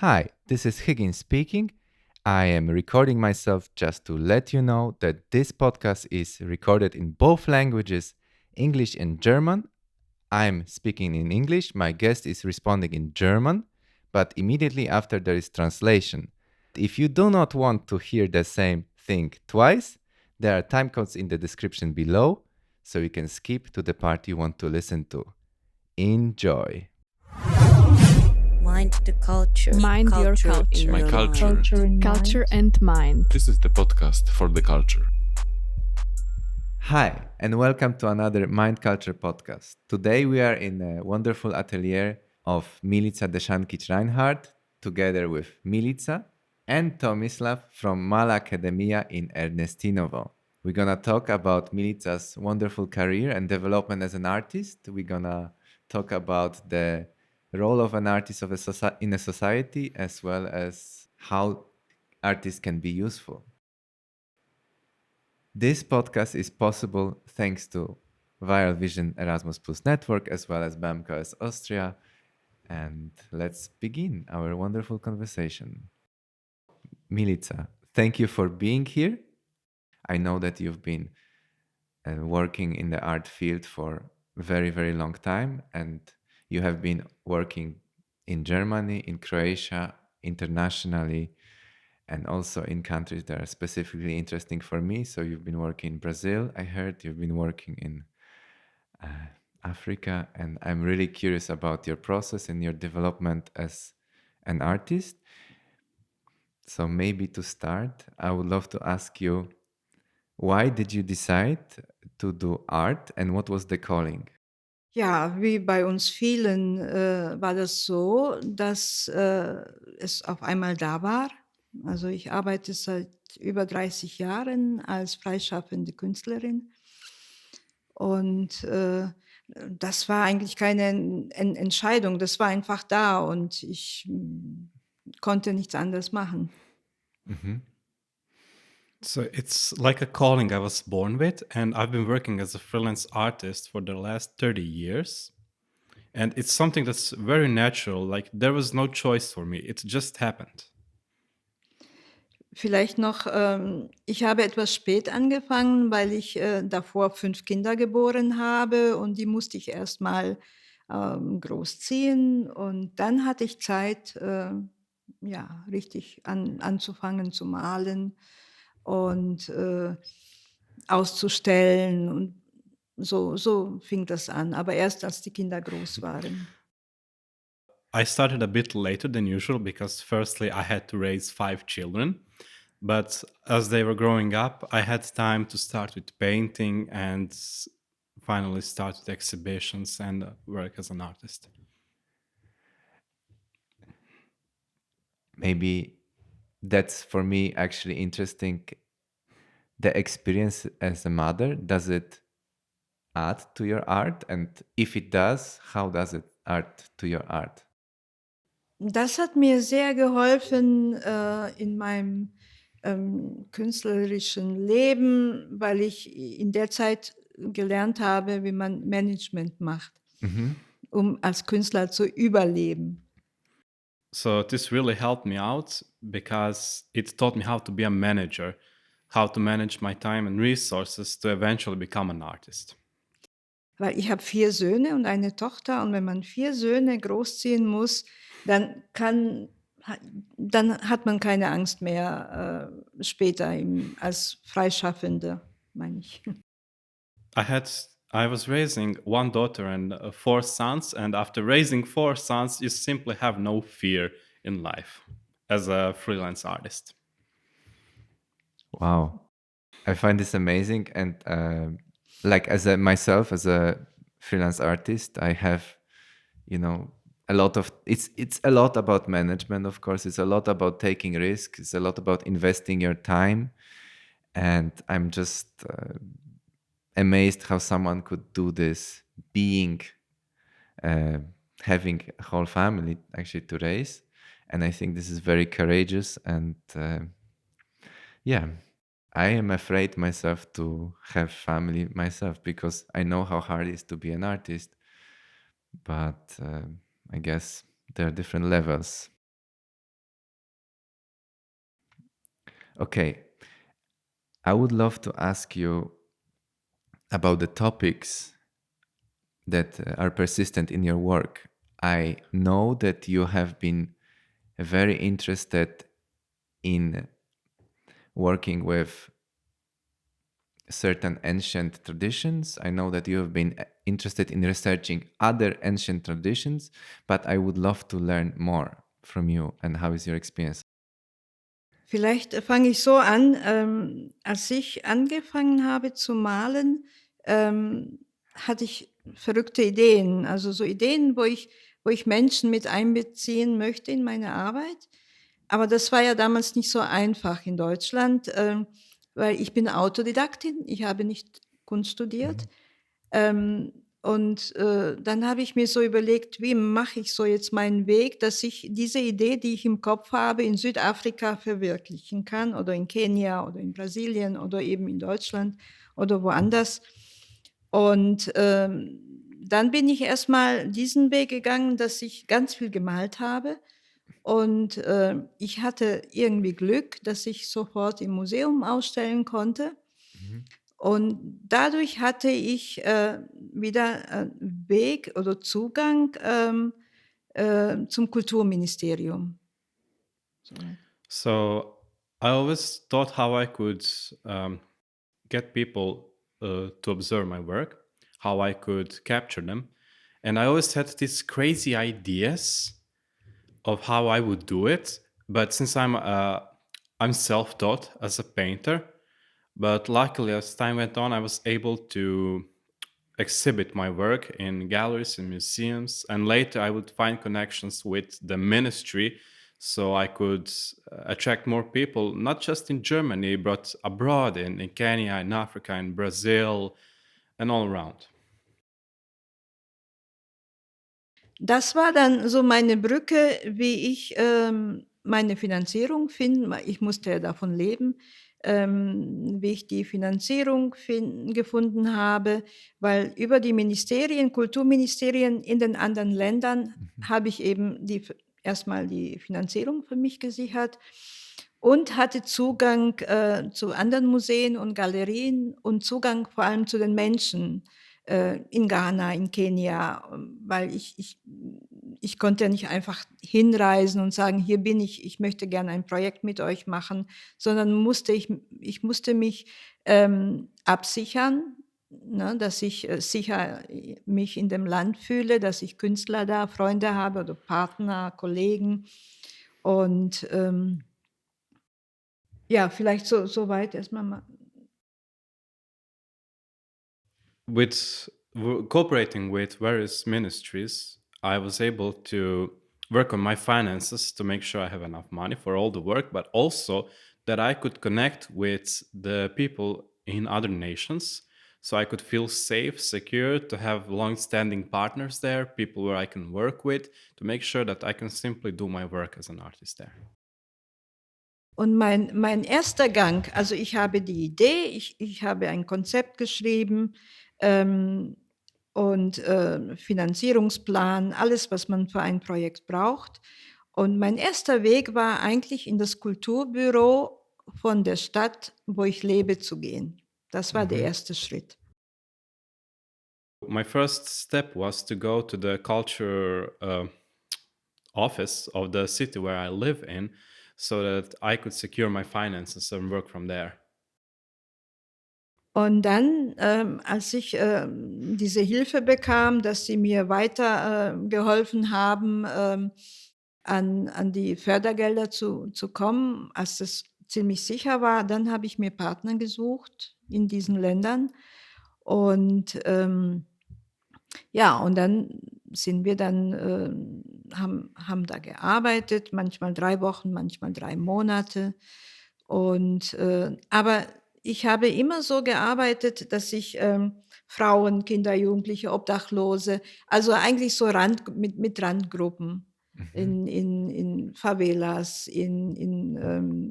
Hi, this is Higgins speaking. I am recording myself just to let you know that this podcast is recorded in both languages, English and German. I'm speaking in English, my guest is responding in German, but immediately after there is translation. If you do not want to hear the same thing twice, there are time codes in the description below, so you can skip to the part you want to listen to. Enjoy! Mind the culture. Mind your culture. In My your culture. mind. Culture in Culture mind. and mind. This is the podcast for the culture. Hi, and welcome to another Mind Culture podcast. Today we are in a wonderful atelier of Milica Tomislav Reinhardt, together with Milica and Tomislav from Mala Akademija in Ernestinovo. We're gonna talk about Milica's wonderful career and development as an artist. We're gonna talk about the role of an artist in a society, as well as how artists can be useful. This podcast is possible thanks to Viral Vision Erasmus Plus Network, as well as BAMKS Austria. And let's begin our wonderful conversation. Milica, thank you for being here. I know that you've been working in the art field for a very, very long time, and you have been working in Germany, in Croatia, internationally, and also in countries that are specifically interesting for me. So you've been working in Brazil, I heard you've been working in Africa, and I'm really curious about your process and your development as an artist. So maybe to start, I would love to ask you, why did you decide to do art and what was the calling? Ja, wie bei uns vielen war das so, dass es auf einmal da war. Also ich arbeite seit über 30 Jahren als freischaffende Künstlerin und das war eigentlich keine Entscheidung, das war einfach da und ich konnte nichts anderes machen. So it's like a calling I was born with, and I've been working as a freelance artist for the last 30 years. And it's something that's very natural. Like there was no choice for me. It just happened. Vielleicht noch, ich habe etwas spät angefangen, weil ich davor 5 Kinder geboren habe und die musste ich erst mal großziehen und dann hatte ich Zeit, ja, richtig anzufangen zu malen und auszustellen und so fing das an, aber erst als die Kinder groß waren. I started a bit later than usual because, firstly, I had to raise 5 children. But as they were growing up, I had time to start with painting and finally start with exhibitions and work as an artist. Maybe that's for me actually interesting. The experience as a mother, does it add to your art? And if it does, how does it add to your art? Das hat mir sehr geholfen in meinem künstlerischen Leben, weil ich in der Zeit gelernt habe, wie man Management macht, um als Künstler zu überleben. So this really helped me out because it taught me how to be a manager, how to manage my time and resources to eventually become an artist. Weil ich habe 4 Söhne und eine Tochter und wenn man 4 Söhne großziehen muss, dann hat man keine Angst mehr später als Freischaffende, meine ich. I was raising 1 daughter and 4 sons, and after raising 4 sons, you simply have no fear in life as a freelance artist. Wow. I find this amazing. And like myself as a freelance artist, I have, a lot of, it's a lot about management, of course. It's a lot about taking risks. It's a lot about investing your time. And I'm just amazed how someone could do this, having a whole family actually to raise. And I think this is very courageous. And I am afraid myself to have family myself because I know how hard it is to be an artist. But I guess there are different levels. Okay, I would love to ask you about the topics that are persistent in your work. I know that you have been very interested in working with certain ancient traditions. I know that you have been interested in researching other ancient traditions, but I would love to learn more from you. And how is your experience? Vielleicht fange ich so an, als ich angefangen habe zu malen, hatte ich verrückte Ideen. Also so Ideen, wo ich Menschen mit einbeziehen möchte in meine Arbeit. Aber das war ja damals nicht so einfach in Deutschland, weil ich bin Autodidaktin, ich habe nicht Kunst studiert. Dann habe ich mir so überlegt, wie mache ich so jetzt meinen Weg, dass ich diese Idee, die ich im Kopf habe, in Südafrika verwirklichen kann oder in Kenia oder in Brasilien oder eben in Deutschland oder woanders. Dann bin ich erstmal diesen Weg gegangen, dass ich ganz viel gemalt habe. Ich hatte irgendwie Glück, dass ich sofort im Museum ausstellen konnte. Mhm. Und dadurch hatte ich wieder Weg oder Zugang zum Kulturministerium. Soweit. So I always thought how I could get people to observe my work, how I could capture them. And I always had these crazy ideas of how I would do it. But since I'm self-taught as a painter, but luckily as time went on, I was able to exhibit my work in galleries and museums, and later I would find connections with the ministry so I could attract more people, not just in Germany, but abroad in Kenya, in Africa, in Brazil, and all around. Das war dann so meine Brücke, wie ich meine Finanzierung finden, weil ich musste ja davon leben, wie ich die Finanzierung gefunden habe, weil über die Ministerien, Kulturministerien in den anderen Ländern habe ich eben erstmal die Finanzierung für mich gesichert und hatte Zugang zu anderen Museen und Galerien und Zugang vor allem zu den Menschen in Ghana, in Kenia, weil ich konnte ja nicht einfach hinreisen und sagen, hier bin ich möchte gerne ein Projekt mit euch machen, sondern ich musste mich absichern, ne, dass ich sicher mich in dem Land fühle, dass ich Künstler da, Freunde habe oder Partner, Kollegen. Ja, vielleicht so weit erstmal mal. With cooperating with various ministries, I was able to work on my finances to make sure I have enough money for all the work, but also that I could connect with the people in other nations. So I could feel safe, secure, to have long-standing partners there, people where I can work with, to make sure that I can simply do my work as an artist there. Und mein erster Gang, also ich habe die Idee, ich habe ein Konzept geschrieben Finanzierungsplan, alles, was man für ein Projekt braucht. Und mein erster Weg war eigentlich in das Kulturbüro von der Stadt, wo ich lebe, zu gehen. Das war der erste Schritt. My first step was to go to the culture office of the city where I live in so that I could secure my finances and work from there. Und dann, als ich diese Hilfe bekam, dass sie mir weiter geholfen haben, an die Fördergelder zu kommen, als es ziemlich sicher war, dann habe ich mir Partner gesucht in diesen Ländern. Ja, und dann sind wir dann, haben da gearbeitet, manchmal 3 Wochen, manchmal 3 Monate. Aber ich habe immer so gearbeitet, dass ich Frauen, Kinder, Jugendliche, Obdachlose, also eigentlich so mit Randgruppen in Favelas, in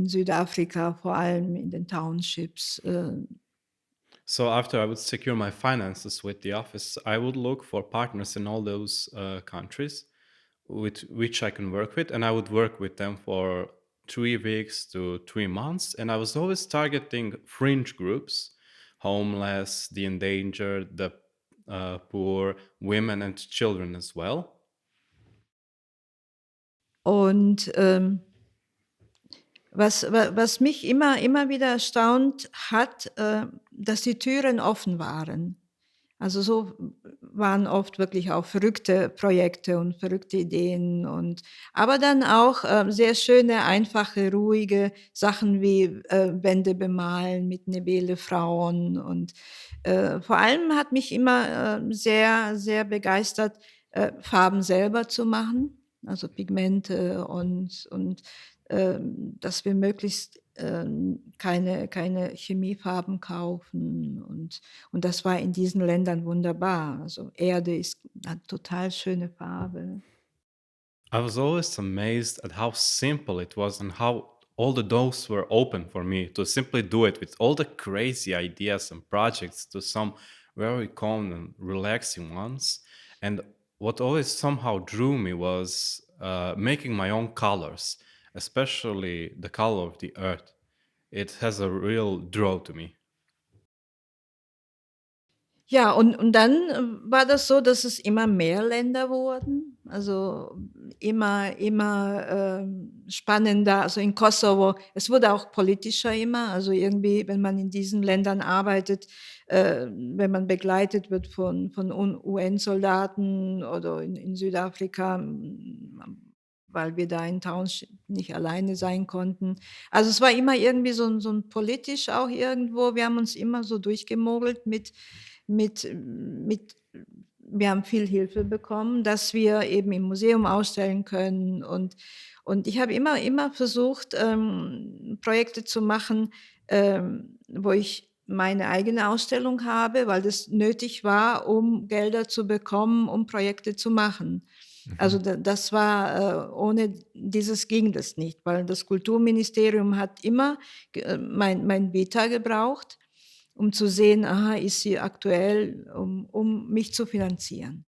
Südafrika, vor allem in den Townships. So after I would secure my finances with the office, I would look for partners in all those countries with which I can work with, and I would work with them for 3 weeks to 3 months. And I was always targeting fringe groups, homeless, the endangered, the poor, women and children as well. Und was mich immer wieder erstaunt hat, dass die Türen offen waren. Also so waren oft wirklich auch verrückte Projekte und verrückte Ideen aber dann auch sehr schöne, einfache, ruhige Sachen wie Wände bemalen mit Nebele Frauen und vor allem hat mich immer sehr, sehr begeistert, Farben selber zu machen, also Pigmente und dass wir möglichst keine Chemiefarben kaufen und das war in diesen Ländern wunderbar. Also Erde hat total schöne Farbe. I was always amazed at how simple it was and how all the doors were open for me to simply do it with all the crazy ideas and projects to some very calm and relaxing ones. And what always somehow drew me was making my own colors, especially the color of the earth. It has a real draw to me. Ja, und dann war das so, dass es immer mehr Länder wurden, also immer spannender. Also in Kosovo, es wurde auch politischer immer, also irgendwie, wenn man in diesen Ländern arbeitet, wenn man begleitet wird von UN-Soldaten oder in Südafrika, weil wir da in Township nicht alleine sein konnten. Also es war immer irgendwie so ein politisch auch irgendwo. Wir haben uns immer so durchgemogelt mit wir haben viel Hilfe bekommen, dass wir eben im Museum ausstellen können und ich habe immer versucht, Projekte zu machen, wo ich meine eigene Ausstellung habe, weil das nötig war, um Gelder zu bekommen, um Projekte zu machen. Also das war, ohne dieses ging das nicht, weil das Kulturministerium hat immer mein Vita gebraucht, um zu sehen, aha, ist sie aktuell, um mich zu finanzieren.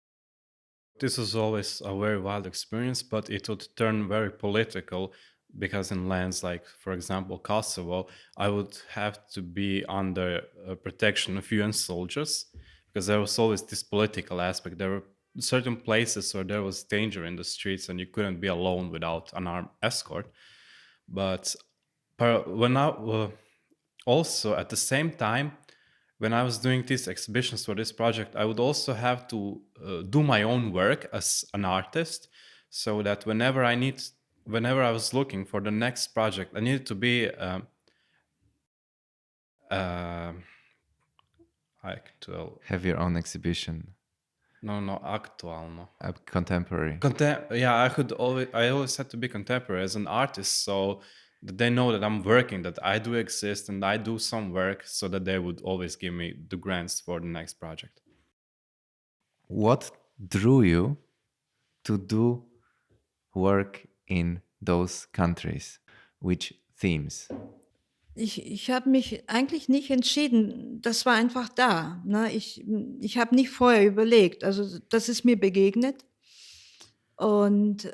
This was always a very wild experience, but it would turn very political because in lands like, for example, Kosovo, I would have to be under protection of UN soldiers because there was always this political aspect. There were certain places where there was danger in the streets and you couldn't be alone without an armed escort. But when I also at the same time, when I was doing these exhibitions for this project, I would also have to do my own work as an artist, so that whenever I was looking for the next project, I needed to be uh, actual. Have your own exhibition, No, aktualno. contemporary. I always had to be contemporary as an artist, so that they know that I'm working, that I do exist, and I do some work, so that they would always give me the grants for the next project. What drew you to do work in those countries? Which themes? Ich habe mich eigentlich nicht entschieden. Das war einfach da. Ne? Ich habe nicht vorher überlegt. Also das ist mir begegnet. Und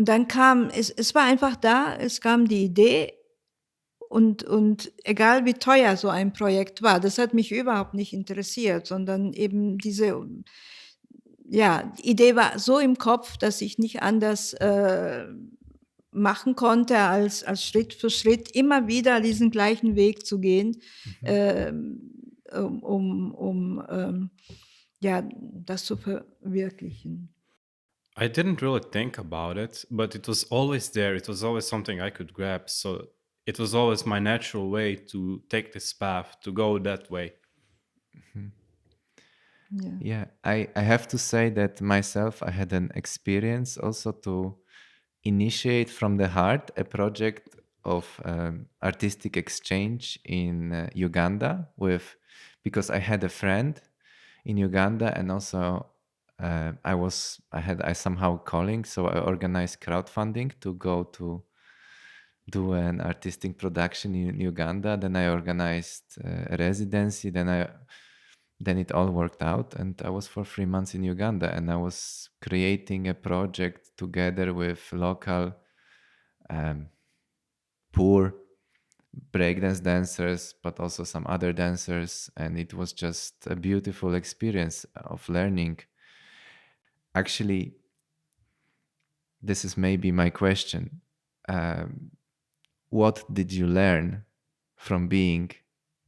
dann kam, es war einfach da, es kam die Idee und egal wie teuer so ein Projekt war, das hat mich überhaupt nicht interessiert, sondern eben die Idee war so im Kopf, dass ich nicht anders machen konnte, als Schritt für Schritt immer wieder diesen gleichen Weg zu gehen, das zu verwirklichen. I didn't really think about it, but it was always there. It was always something I could grab. So it was always my natural way to take this path, to go that way. Yeah, I have to say that myself, I had an experience also to initiate from the heart a project of artistic exchange in Uganda because I had a friend in Uganda and also I somehow calling, so I organized crowdfunding to go to do an artistic production in Uganda. Then I organized a residency. Then I then it all worked out, and I was for 3 months in Uganda, and I was creating a project together with local um, poor breakdance dancers, but also some other dancers, and it was just a beautiful experience of learning. Actually, this is maybe my question. What did you learn from being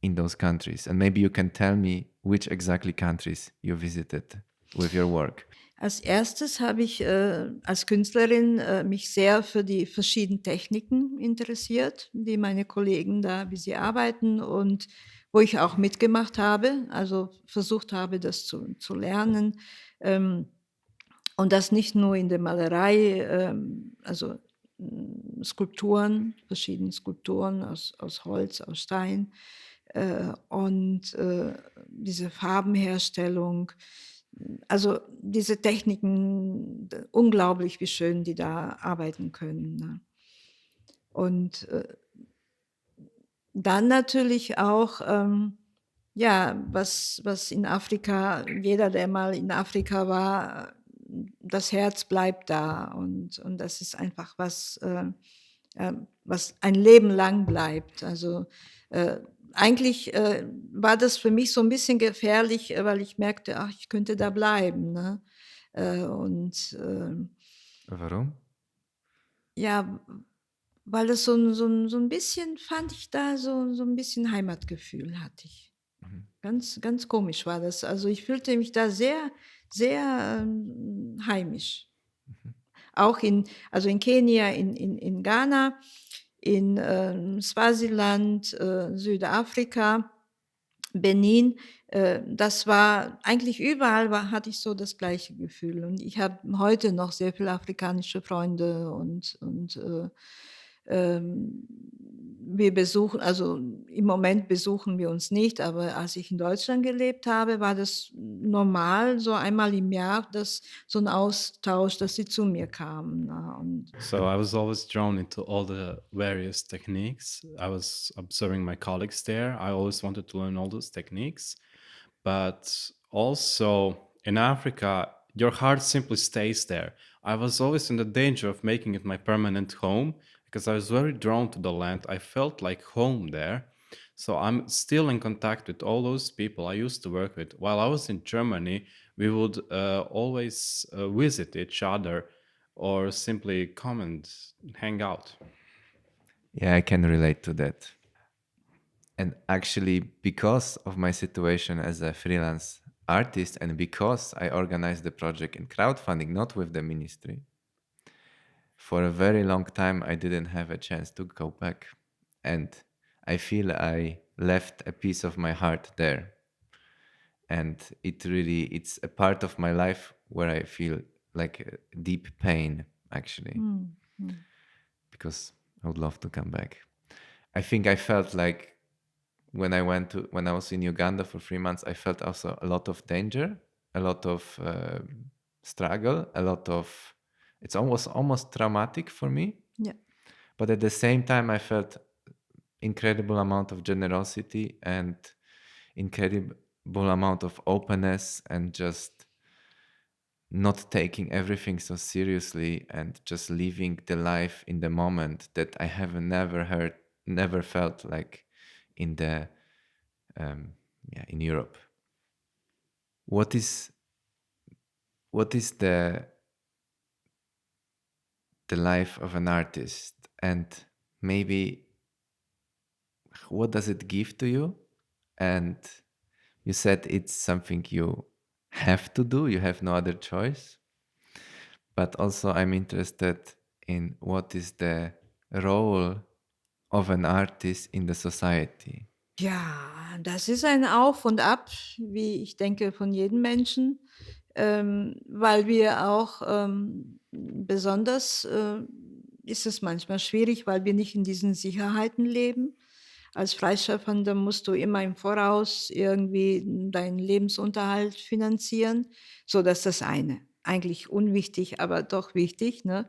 in those countries? And maybe you can tell me which exactly countries you visited with your work. Als erstes habe ich als Künstlerin mich sehr für die verschiedenen Techniken interessiert, die meine Kollegen da, wie sie arbeiten und wo ich auch mitgemacht habe, also versucht habe, das zu lernen. Und das nicht nur in der Malerei, also Skulpturen, verschiedene Skulpturen aus Holz, aus Stein und diese Farbenherstellung. Also diese Techniken, unglaublich, wie schön die da arbeiten können. Ne? Und dann natürlich auch, ja, was in Afrika, jeder, der mal in Afrika war, das Herz bleibt da und das ist einfach was ein Leben lang bleibt. Also eigentlich war das für mich so ein bisschen gefährlich, weil ich merkte, ach, ich könnte da bleiben. Ne? Und Warum? ja, weil es so ein bisschen, fand ich da so ein bisschen Heimatgefühl hatte ich. Ganz, ganz komisch war das. Also ich fühlte mich da sehr, sehr heimisch. Auch also in Kenia, in Ghana, in Swasiland, Südafrika, Benin, das war eigentlich überall hatte ich so das gleiche Gefühl. Und ich habe heute noch sehr viele afrikanische Freunde und wir besuchen, also im Moment besuchen wir uns nicht, aber als ich in Deutschland gelebt habe, war das normal, so einmal im Jahr, so ein Austausch, dass sie zu mir kamen. Und So I was always drawn into all the various techniques. I was observing my colleagues there. I always wanted to learn all those techniques. But also in Africa, your heart simply stays there. I was always in the danger of making it my permanent home because I was very drawn to the land. I felt like home there. So I'm still in contact with all those people I used to work with. While I was in Germany, we would always visit each other or simply come and hang out. Yeah, I can relate to that. And actually, because of my situation as a freelance artist and because I organized the project in crowdfunding, not with the ministry, for a very long time I didn't have a chance to go back. And I feel I left a piece of my heart there. And it's a part of my life where I feel like a deep pain, actually, because I would love to come back. I think I felt like when I was in Uganda for 3 months, I felt also a lot of danger, a lot of struggle, it's almost traumatic for me. ja. But at the same time, I felt incredible amount of generosity and incredible amount of openness and just not taking everything so seriously and just living the life in the moment that I have never felt like in the in Europe. What is the life of an artist, and maybe what does it give to you? And you said it's something you have to do, you have no other choice. But also I'm interested in what is the role of an artist in the society. Ja, das ist ein Auf und Ab, wie ich denke, von jedem Menschen, weil wir auch besonders ist es manchmal schwierig, weil wir nicht in diesen Sicherheiten leben. Als Freischaffender musst du immer im Voraus irgendwie deinen Lebensunterhalt finanzieren. So, das ist das eine. Eigentlich unwichtig, aber doch wichtig. Ne?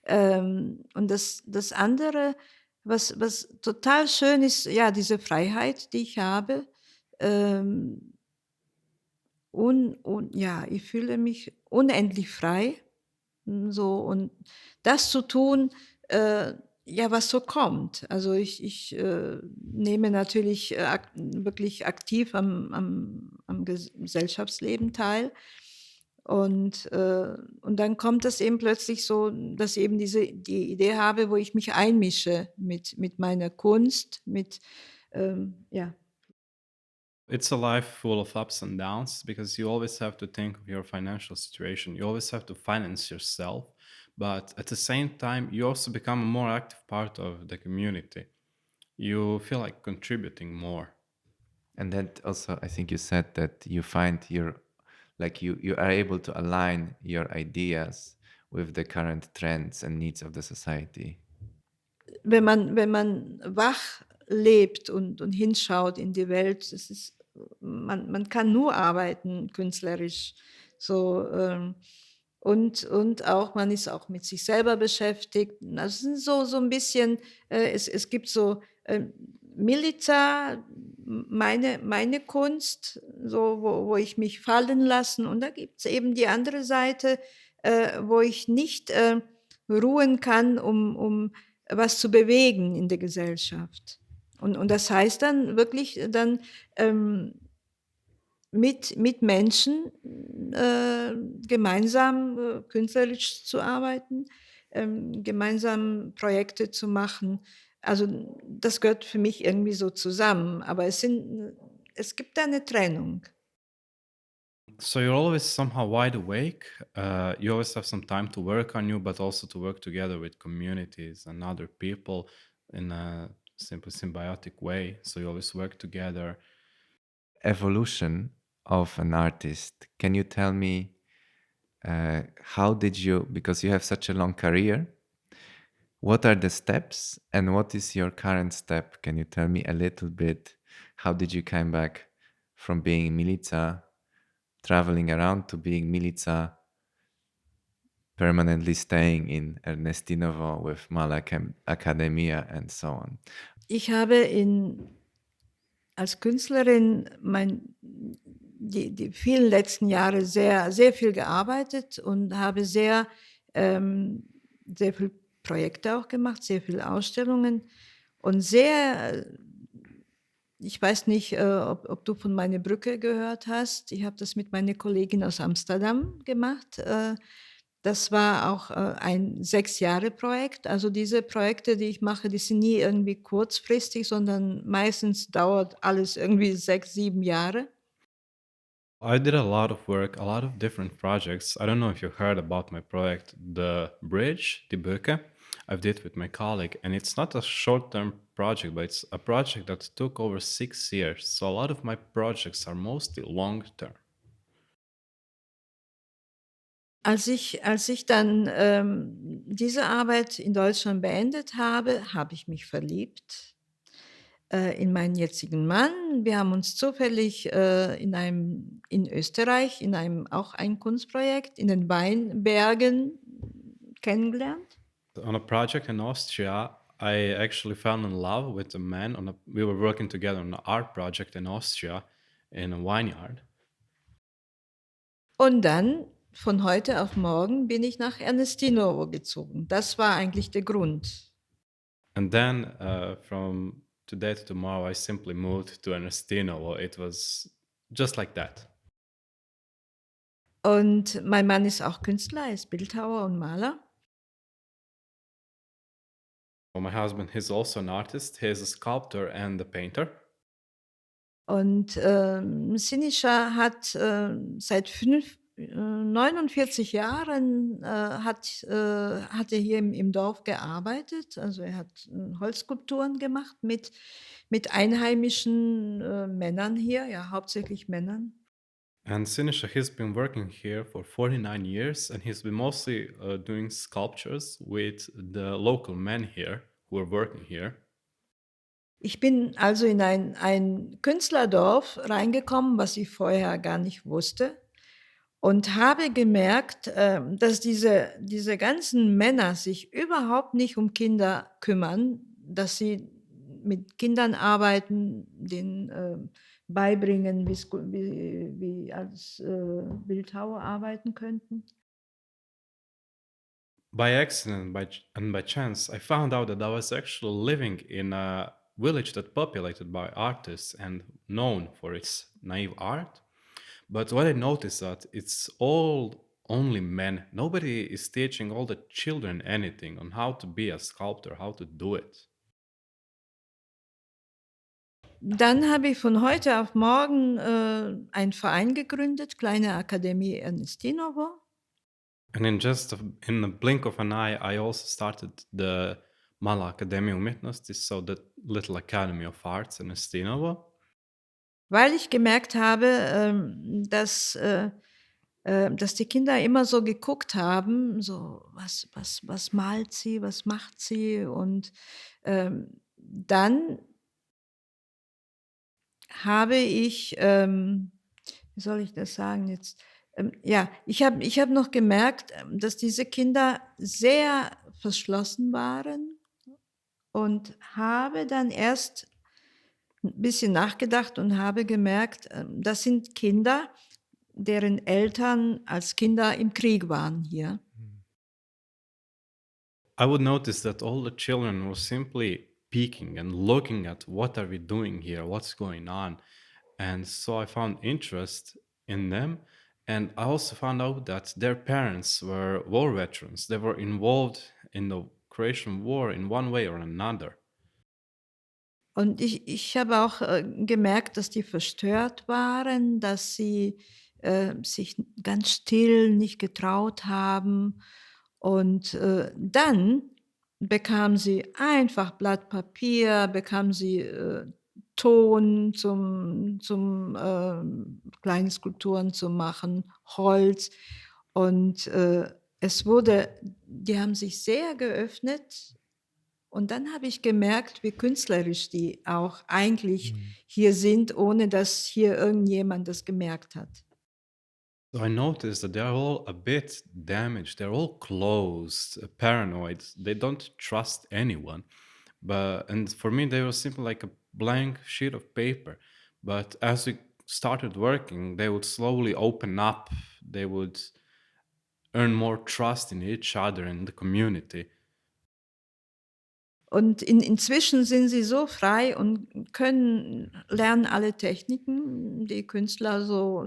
Und das andere, was total schön ist, ja, diese Freiheit, die ich habe, ja, ich fühle mich unendlich frei, so, und das zu tun, ja, was so kommt. Also ich nehme natürlich wirklich aktiv am Gesellschaftsleben teil. Und dann kommt es eben plötzlich so, dass ich eben die Idee habe, wo ich mich einmische mit meiner Kunst, ja. It's a life full of ups and downs because you always have to think of your financial situation. You always have to finance yourself. But at the same time, you also become a more active part of the community. You feel like contributing more. And that also, I think you said that you find you are able to align your ideas with the current trends and needs of the society. Wenn man wach lebt und hinschaut in die Welt, man kann nur arbeiten künstlerisch. So, und auch, man ist auch mit sich selber beschäftigt. Das ist so ein bisschen, es gibt so Milica, meine Kunst, so, wo ich mich fallen lassen. Und da gibt es eben die andere Seite, wo ich nicht ruhen kann, um was zu bewegen in der Gesellschaft. Und das heißt dann wirklich dann mit Menschen gemeinsam künstlerisch zu arbeiten, gemeinsam Projekte zu machen. Also das gehört für mich irgendwie so zusammen, aber es gibt da eine Trennung. So you're always somehow wide awake. You always have some time to work on you, but also to work together with communities and other people in a simple symbiotic way. So you always work together. Evolution of an artist. Can you tell me how did you, because you have such a long career, what are the steps and what is your current step? Can you tell me a little bit? How did you come back from being Milica, traveling around, to being Milica, permanently staying in Ernestinovo with Mala Akademia and so on? Ich habe als Künstlerin die vielen letzten Jahre sehr, sehr viel gearbeitet und habe sehr viele Projekte auch gemacht, sehr viele Ausstellungen und ich weiß nicht, ob du von meiner Brücke gehört hast. Ich habe das mit meiner Kollegin aus Amsterdam gemacht. Das war auch ein 6-Jahre-Projekt. Also diese Projekte, die ich mache, die sind nie irgendwie kurzfristig, sondern meistens dauert alles irgendwie 6, 7 Jahre. I did a lot of work, a lot of different projects. I don't know if you heard about my project, the bridge, die Brücke, I did with my colleague. And it's not a short-term project, but it's a project that took over 6 years. So a lot of my projects are mostly long-term. Als ich dann diese Arbeit in Deutschland beendet habe, habe ich mich verliebt in meinen jetzigen Mann. Wir haben uns zufällig in Österreich, auch ein Kunstprojekt, in den Weinbergen kennengelernt. On a project in Austria, I actually fell in love with a man. We were working together on an art project in Austria in a vineyard. Und dann, von heute auf morgen, bin ich nach Ernestinovo gezogen. Das war eigentlich der Grund. And then from today to tomorrow, I simply moved to Ernestinovo. It was just like that. Und mein Mann ist auch Künstler, er ist Bildhauer und Maler. Well, my husband, he's also an artist. He's a sculptor and a painter. Und Sinischa hat seit 49 Jahren hat er hier im Dorf gearbeitet. Also er hat Holzskulpturen gemacht mit einheimischen Männern hier, ja, hauptsächlich Männern. And Sinisha, he's been working here for 49 years, and he's been mostly doing sculptures with the local men here who are working here. Ich bin also in ein Künstlerdorf reingekommen, was ich vorher gar nicht wusste, und habe gemerkt, dass diese ganzen Männer sich überhaupt nicht um Kinder kümmern, dass sie mit Kindern arbeiten, denen beibringen, wie als Bildhauer arbeiten könnten. By accident and by chance, I found out that I was actually living in a village that populated by artists and known for its naive art. But what I noticed that it's all only men. Nobody is teaching all the children anything on how to be a sculptor, how to do it. Dann habe ich von heute auf morgen einen Verein gegründet, Kleine Akademie Ernestinovo. And in a blink of an eye, I also started the Mala Akademija umetnosti, so the little academy of arts in Ernestinovo. Weil ich gemerkt habe, dass die Kinder immer so geguckt haben, so was malt sie, was macht sie, und dann habe ich, wie soll ich das sagen jetzt? Ja, ich hab noch gemerkt, dass diese Kinder sehr verschlossen waren, und habe dann erst ein bisschen nachgedacht und habe gemerkt, das sind Kinder, deren Eltern als Kinder im Krieg waren hier. I would notice that all the children were simply peeking and looking at what are we doing here, what's going on. And so I found interest in them. And I also found out that their parents were war veterans. They were involved in the Croatian War in one way or another. Und ich habe auch gemerkt, dass die verstört waren, dass sie sich ganz still nicht getraut haben. Und dann bekamen sie einfach Blatt Papier, bekamen sie Ton zum kleine Skulpturen zu machen, Holz. Und die haben sich sehr geöffnet. Und dann habe ich gemerkt, wie künstlerisch die auch eigentlich hier sind, ohne dass hier irgendjemand das gemerkt hat. So I noticed that they're all a bit damaged. They're all closed, paranoid. They don't trust anyone. And for me, they were simply like a blank sheet of paper. But as we started working, they would slowly open up. They would earn more trust in each other and the community. Und inzwischen sind sie so frei und lernen alle Techniken, die Künstler so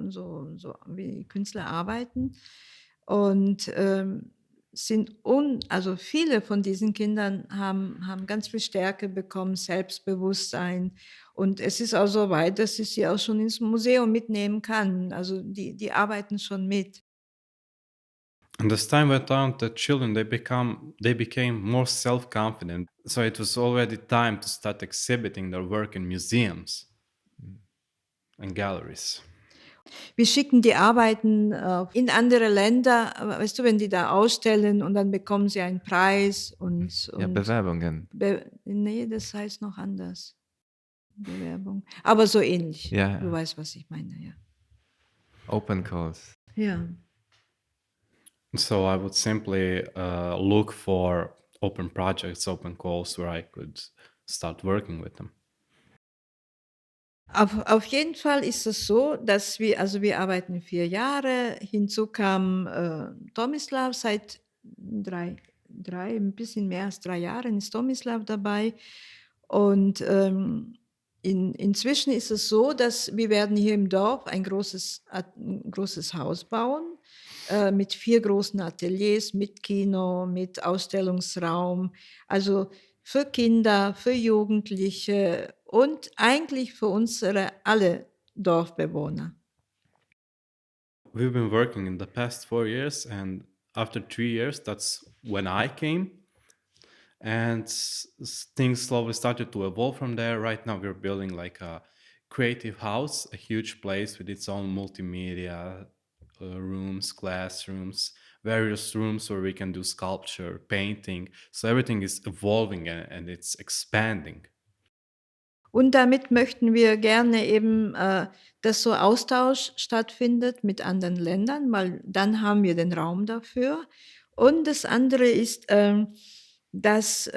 wie Künstler arbeiten. Und also viele von diesen Kindern haben ganz viel Stärke bekommen, Selbstbewusstsein. Und es ist auch so weit, dass ich sie auch schon ins Museum mitnehmen kann. Also die arbeiten schon mit. And as time went on, the children they became more self-confident. So it was already time to start exhibiting their work in museums and galleries. Wir schicken die Arbeiten in andere Länder, weißt du, wenn die da ausstellen, und dann bekommen sie einen Preis Ja, Bewerbungen. Nee, das heißt noch anders. Bewerbung. Aber so ähnlich. Ja. Du weißt, was ich meine, ja. Open calls. Ja. So I would simply look for open projects, open calls where I could start working with them. Auf jeden Fall ist es so, dass wir arbeiten 4 Jahre. Hinzu kam Tomislav seit ein bisschen mehr als 3 Jahren ist Tomislav dabei. Und inzwischen ist es so, dass wir werden hier im Dorf ein großes Haus bauen mit 4 großen Ateliers, mit Kino, mit Ausstellungsraum. Also für Kinder, für Jugendliche und eigentlich für alle Dorfbewohner. We've been working in the past 4 years, and after 3 years, that's when I came. And things slowly started to evolve from there. Right now, we're building like a creative house, a huge place with its own multimedia rooms, classrooms, various rooms where we can do sculpture, painting. So everything is evolving and it's expanding. Und damit möchten wir gerne eben, dass so Austausch stattfindet mit anderen Ländern, weil dann haben wir den Raum dafür. Und das andere ist, dass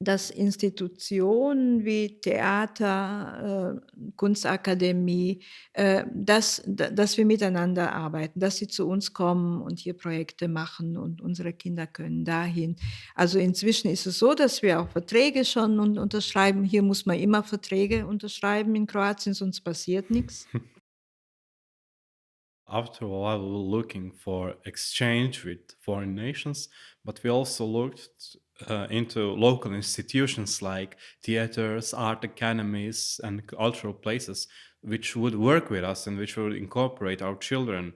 dass Institutionen wie Theater, Kunstakademie, dass wir miteinander arbeiten, dass sie zu uns kommen und hier Projekte machen und unsere Kinder können dahin. Also inzwischen ist es so, dass wir auch Verträge schon unterschreiben. Hier muss man immer Verträge unterschreiben in Kroatien, sonst passiert nichts. After a while, we were looking for exchange with foreign nations, but we also looked into local institutions like theaters, art academies, and cultural places, which would work with us and which would incorporate our children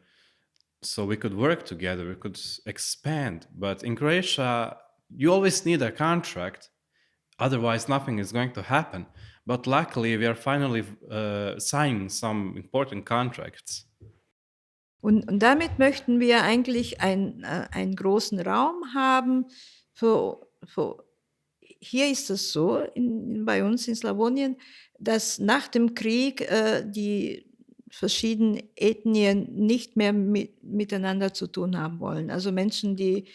so we could work together, we could expand. But in Croatia, you always need a contract, otherwise, nothing is going to happen. But luckily, we are finally signing some important contracts. Und damit möchten wir eigentlich einen großen Raum haben. Hier ist es so, bei uns in Slawonien, dass nach dem Krieg die verschiedenen Ethnien nicht mehr miteinander zu tun haben wollen. Also Menschen, die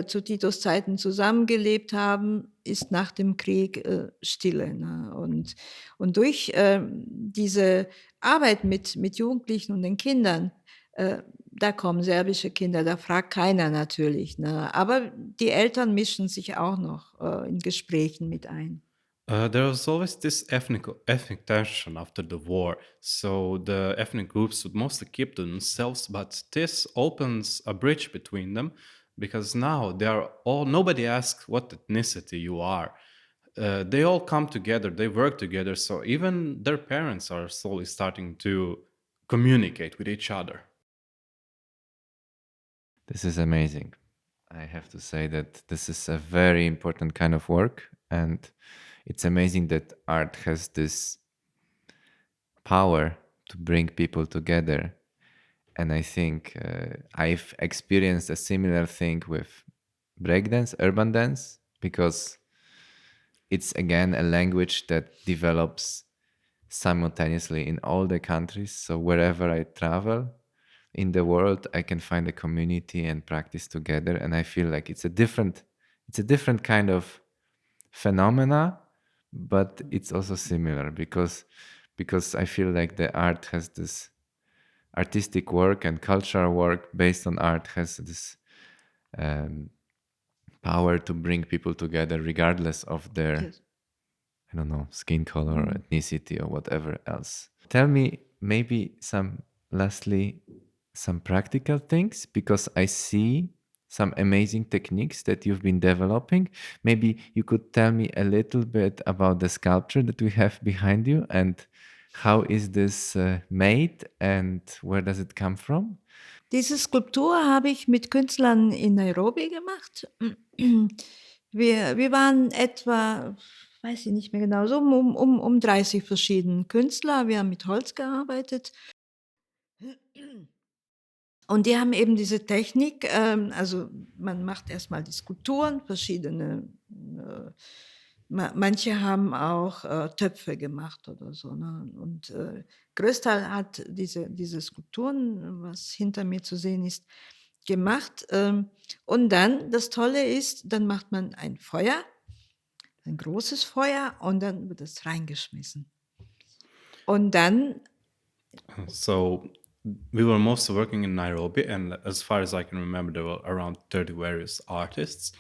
zu Titos Zeiten zusammengelebt haben, ist nach dem Krieg Stille. Ne? Und durch diese Arbeit mit Jugendlichen und den Kindern, da kommen serbische Kinder, da fragt keiner natürlich. Ne? Aber die Eltern mischen sich auch noch in Gesprächen mit ein. There was always this ethnic tension after the war, so the ethnic groups would mostly keep to themselves. But this opens a bridge between them because now they are all. Nobody asks what ethnicity you are. They all come together. They work together. So even their parents are slowly starting to communicate with each other. This is amazing. I have to say that this is a very important kind of work, and it's amazing that art has this power to bring people together. And I think I've experienced a similar thing with breakdance, urban dance, because it's again a language that develops simultaneously in all the countries. So wherever I travel in the world, I can find a community and practice together. And I feel like it's a different kind of phenomena, but it's also similar because I feel like the art has this artistic work and cultural work based on art has this power to bring people together regardless of their Yes. I don't know, skin color or ethnicity or whatever else. Tell me maybe lastly some practical things, because I see some amazing techniques that you've been developing. Maybe you could tell me a little bit about the sculpture that we have behind you and how is this made and where does it come from? Diese Skulptur habe ich mit Künstlern in Nairobi gemacht. Wir waren etwa, weiß ich nicht mehr genau, so um 30 verschiedene Künstler. Wir haben mit Holz gearbeitet. Und die haben eben diese Technik, also man macht erstmal die Skulpturen, verschiedene, manche haben auch Töpfe gemacht oder so. Ne? Und Größteil hat diese Skulpturen, was hinter mir zu sehen ist, gemacht. Und dann, das Tolle ist, dann macht man ein Feuer, ein großes Feuer, und dann wird es reingeschmissen. Und dann So we were mostly working in Nairobi, and as far as I can remember, there were around 30 various artists,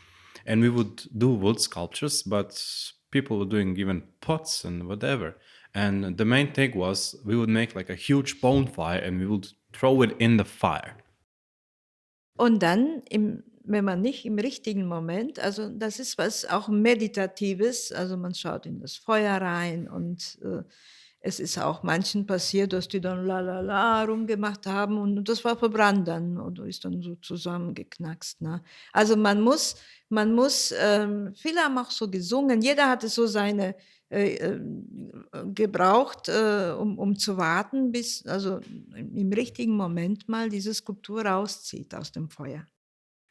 and we would do wood sculptures, but people were doing even pots and whatever. And the main thing was we would make like a huge bonfire and we would throw it in the fire. Und dann, wenn man nicht im richtigen Moment, also das ist was auch Meditatives, also man schaut in das Feuer rein und es ist auch manchen passiert, dass die dann la la la rumgemacht haben und das war verbrannt dann oder ist dann so zusammengeknackst. Ne? Also man muss, viele haben auch so gesungen, jeder hatte so seine gebraucht, um zu warten, bis also im richtigen Moment mal diese Skulptur rauszieht aus dem Feuer.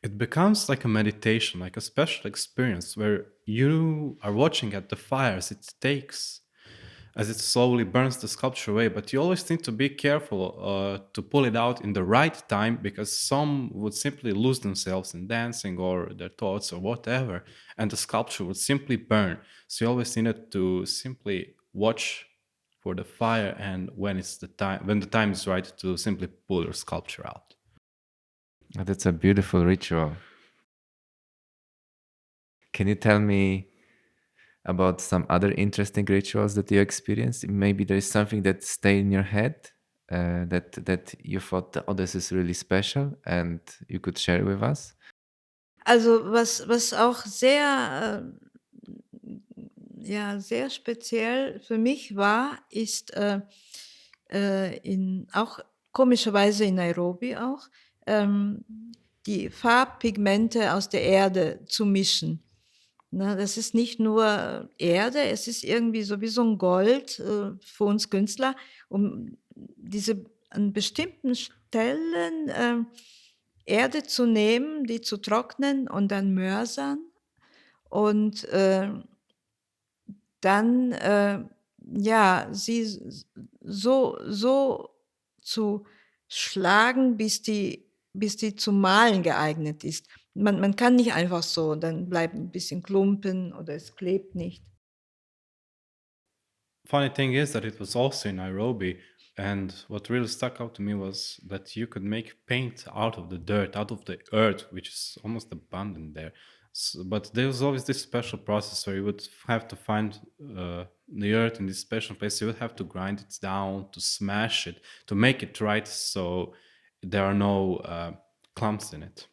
It becomes like a meditation, like a special experience where you are watching at the fires. It takes as it slowly burns the sculpture away. But you always need to be careful to pull it out in the right time, because some would simply lose themselves in dancing or their thoughts or whatever, and the sculpture would simply burn. So you always needed to simply watch for the fire, and when the time is right, to simply pull your sculpture out. That's a beautiful ritual. Can you tell me about some other interesting rituals that you experienced? Maybe there is something that stayed in your head that you thought, oh, this is really special, and you could share with us? Also was auch sehr, ja, sehr speziell für mich war, ist auch komischerweise in Nairobi auch, die Farbpigmente aus der Erde zu mischen. Ne, das ist nicht nur Erde, es ist irgendwie so wie so ein Gold für uns Künstler, um diese an bestimmten Stellen Erde zu nehmen, die zu trocknen und dann mörsern und dann ja, sie so zu schlagen, bis die zum Malen geeignet ist. Man kann nicht einfach so, dann bleibt ein bisschen Klumpen oder es klebt nicht. Funny thing is that it was also in Nairobi, and what really stuck out to me was that you could make paint out of the dirt, out of the earth, which is almost abundant there. But there was always this special process where you would have to find the earth in this special place. You would have to grind it down, to smash it, to make it right, so there are no clumps in it.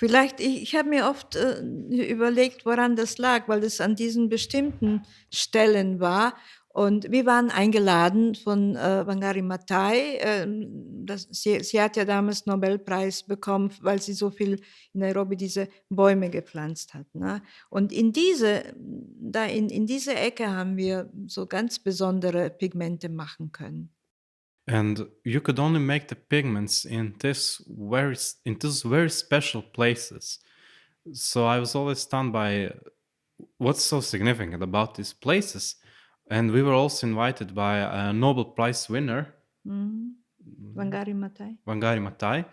Vielleicht, ich habe mir oft überlegt, woran das lag, weil es an diesen bestimmten Stellen war. Und wir waren eingeladen von Wangari Maathai. Sie hat ja damals Nobelpreis bekommen, weil sie so viel in Nairobi diese Bäume gepflanzt hat. Ne? Und in diese Ecke haben wir so ganz besondere Pigmente machen können. And you could only make the pigments in these very special places. So I was always stunned by what's so significant about these places. And we were also invited by a Nobel Prize winner, Wangari Maathai. Wangari Maathai.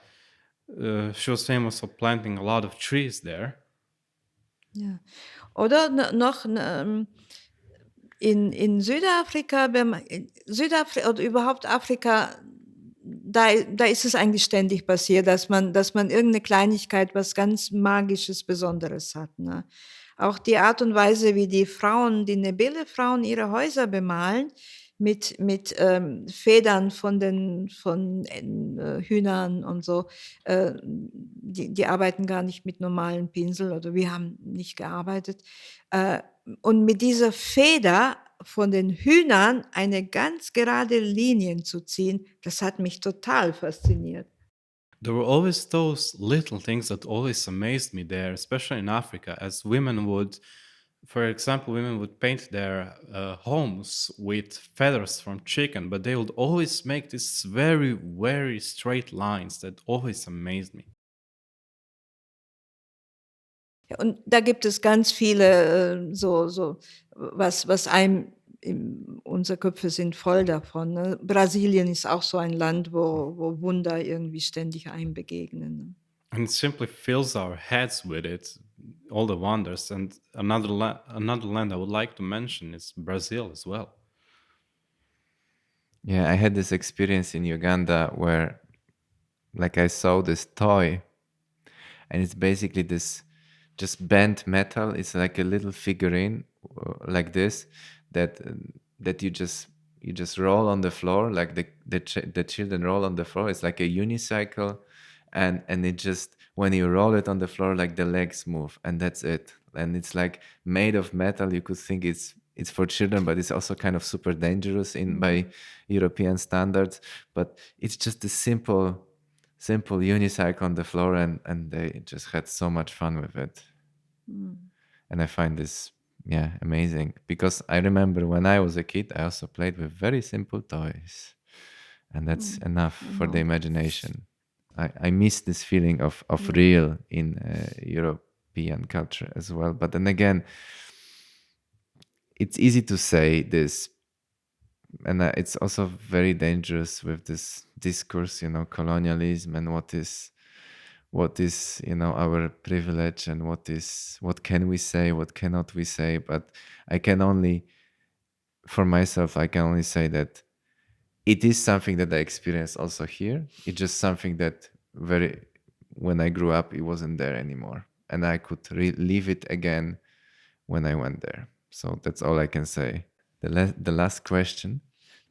She was famous for planting a lot of trees there. Ja. Oder noch in Südafrika, oder überhaupt Afrika, da ist es eigentlich ständig passiert, dass man irgendeine Kleinigkeit, was ganz Magisches, Besonderes hat. Ne? Auch die Art und Weise, wie die Ndebele-Frauen ihre Häuser bemalen, mit Federn von Hühnern und so. Die arbeiten gar nicht mit normalen Pinsel, oder wir haben nicht gearbeitet. Und mit dieser Feder von den Hühnern eine ganz gerade Linien zu ziehen, das hat mich total fasziniert. There were always those little things that always amazed me there, especially in Africa, as for example, women would paint their homes with feathers from chicken, but they would always make these very, very straight lines that always amazed me. Ja, und da gibt es ganz viele was einem, unsere Köpfe sind voll davon. Ne? Brasilien ist auch so ein Land, wo Wunder irgendwie ständig einem begegnen. Ne? And it simply fills our heads with it, all the wonders. And another land I would like to mention is Brazil as well. Yeah, I had this experience in Uganda where, like, I saw this toy, and it's basically this just bent metal. It's like a little figurine like this that you just roll on the floor, like the children roll on the floor. It's like a unicycle, and it just, when you roll it on the floor, like the legs move, and that's it. And it's like made of metal. You could think it's for children, but it's also kind of super dangerous by European standards. But it's just a simple unicycle on the floor, and they just had so much fun with it. And I find this amazing, because I remember when I was a kid, I also played with very simple toys, and that's enough for the imagination. I miss this feeling of real in European culture as well. But then again, it's easy to say this, and it's also very dangerous with this discourse, colonialism, and what is our privilege, and what can we say, what cannot we say. But I can only for myself, I can only say that it is something that I experienced also here. It's just something that when I grew up, it wasn't there anymore, and I could live it again when I went there. So that's all I can say. The last question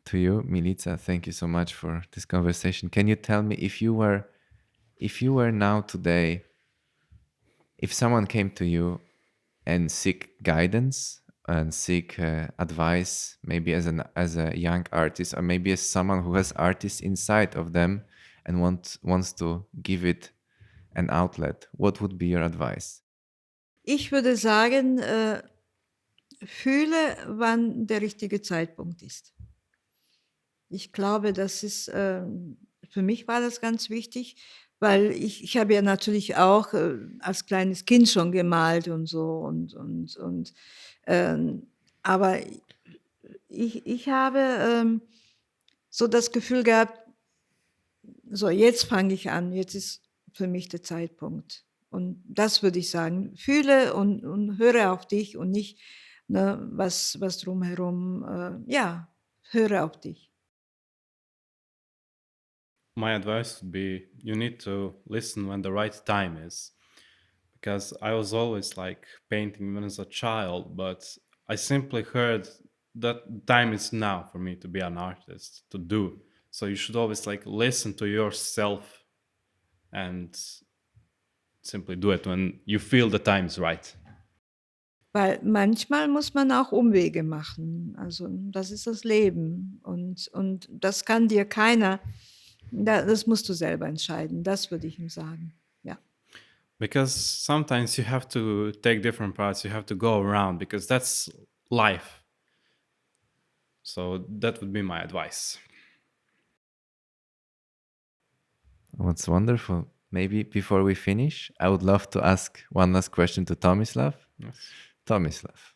to you, Milica. Thank you so much for this conversation. Can you tell me, if you were now today, if someone came to you and seek guidance and seek advice, maybe as a young artist, or maybe as someone who has artists inside of them and wants to give it an outlet, what would be your advice? Ich würde sagen, fühle, wann der richtige Zeitpunkt ist. Ich glaube, das ist, für mich war das ganz wichtig, weil ich habe ja natürlich auch als kleines Kind schon gemalt und so aber ich habe so das Gefühl gehabt, so jetzt fange ich an, jetzt ist für mich der Zeitpunkt. Und das würde ich sagen, fühle und höre auf dich und nicht, ne, was drumherum, ja, höre auf dich. My advice would be you need to listen when the right time is. Because I was always like painting even as a child, but I simply heard that time is now for me to be an artist, to do. So you should always like listen to yourself and simply do it when you feel the time is right. Weil manchmal muss man auch Umwege machen. Also das ist das Leben. Und das kann dir keiner, das musst du selber entscheiden. Das würde ich ihm sagen. Ja. Because sometimes you have to take different paths, you have to go around, because that's life. So that would be my advice. What's wonderful. Maybe before we finish, I would love to ask one last question to Tomislav. Yes. Tomislav,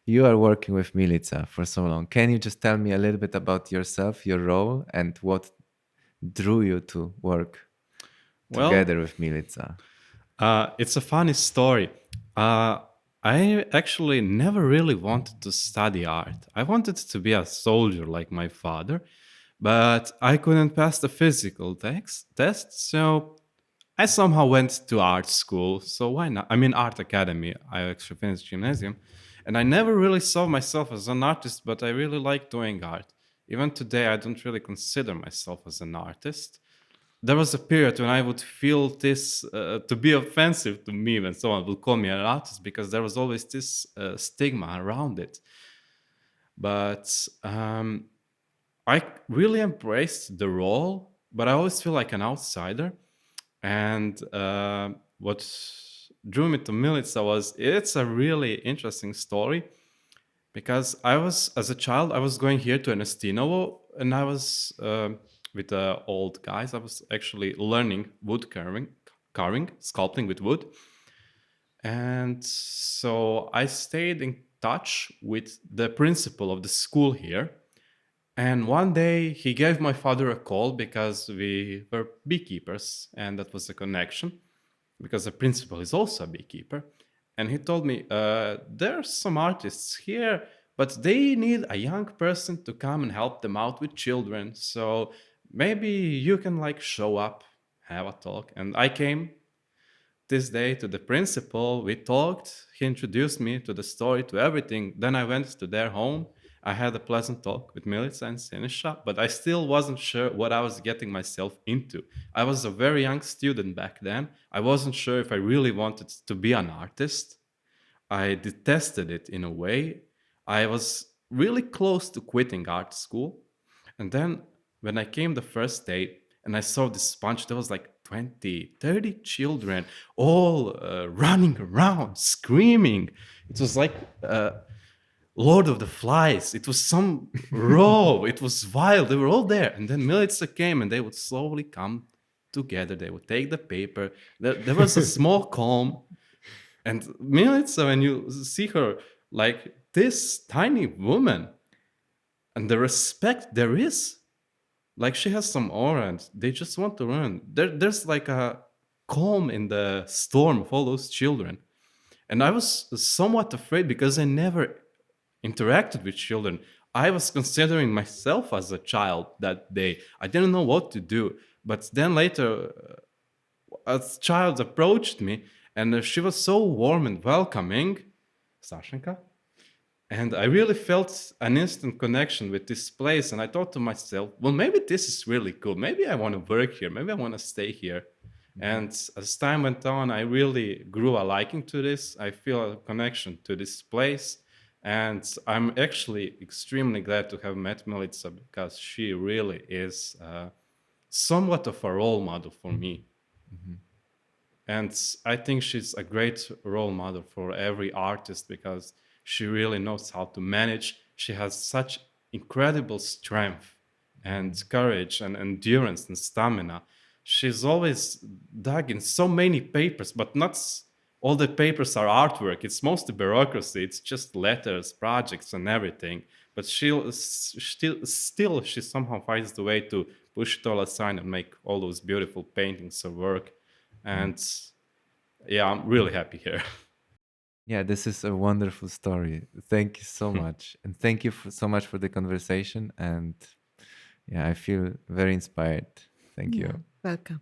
you are working with Milica for so long. Can you just tell me a little bit about yourself, your role, and what drew you to work together with Milica? It's a funny story. I actually never really wanted to study art. I wanted to be a soldier like my father, but I couldn't pass the physical test, so I somehow went to art school. So why not? I mean, art academy. I actually finished gymnasium, and I never really saw myself as an artist, but I really like doing art. Even today, I don't really consider myself as an artist. There was a period when I would feel this to be offensive to me when someone would call me an artist, because there was always this stigma around it. But I really embraced the role, but I always feel like an outsider. And what drew me to Milica it's a really interesting story, because as a child, I was going here to Ernestinovo, and I was with the old guys. I was actually learning wood carving, sculpting with wood. And so I stayed in touch with the principal of the school here. And one day he gave my father a call, because we were beekeepers, and that was a connection, because the principal is also a beekeeper. And he told me, there are some artists here, but they need a young person to come and help them out with children. So maybe you can like show up, have a talk. And I came this day to the principal. We talked. He introduced me to the story, to everything. Then I went to their home. I had a pleasant talk with Milica and Sinisha, but I still wasn't sure what I was getting myself into. I was a very young student back then. I wasn't sure if I really wanted to be an artist. I detested it in a way. I was really close to quitting art school. And then when I came the first day and I saw this bunch, there was like 20, 30 children all running around, screaming. It was like Lord of the Flies. It was some raw. It was wild. They were all there. And then Milica came, and they would slowly come together. They would take the paper. There was a small comb. And Milica, when you see her like this tiny woman and the respect there is. Like she has some aura and they just want to learn. There's like a calm in the storm of all those children. And I was somewhat afraid because I never interacted with children. I was considering myself as a child that day. I didn't know what to do. But then later, a child approached me and she was so warm and welcoming. Sashenka? And I really felt an instant connection with this place. And I thought to myself, well, maybe this is really cool. Maybe I want to work here. Maybe I want to stay here. And as time went on, I really grew a liking to this. I feel a connection to this place. And I'm actually extremely glad to have met Milica because she really is somewhat of a role model for me. And I think she's a great role model for every artist because she really knows how to manage. She has such incredible strength and courage and endurance and stamina. She's always dug in so many papers, but not all the papers are artwork. It's mostly bureaucracy. It's just letters, projects, and everything. But still, she somehow finds the way to push it all aside and make all those beautiful paintings of work. And yeah, I'm really happy here. Yeah, this is a wonderful story. Thank you so much. And thank you so much for the conversation. And yeah, I feel very inspired. Thank you. Welcome.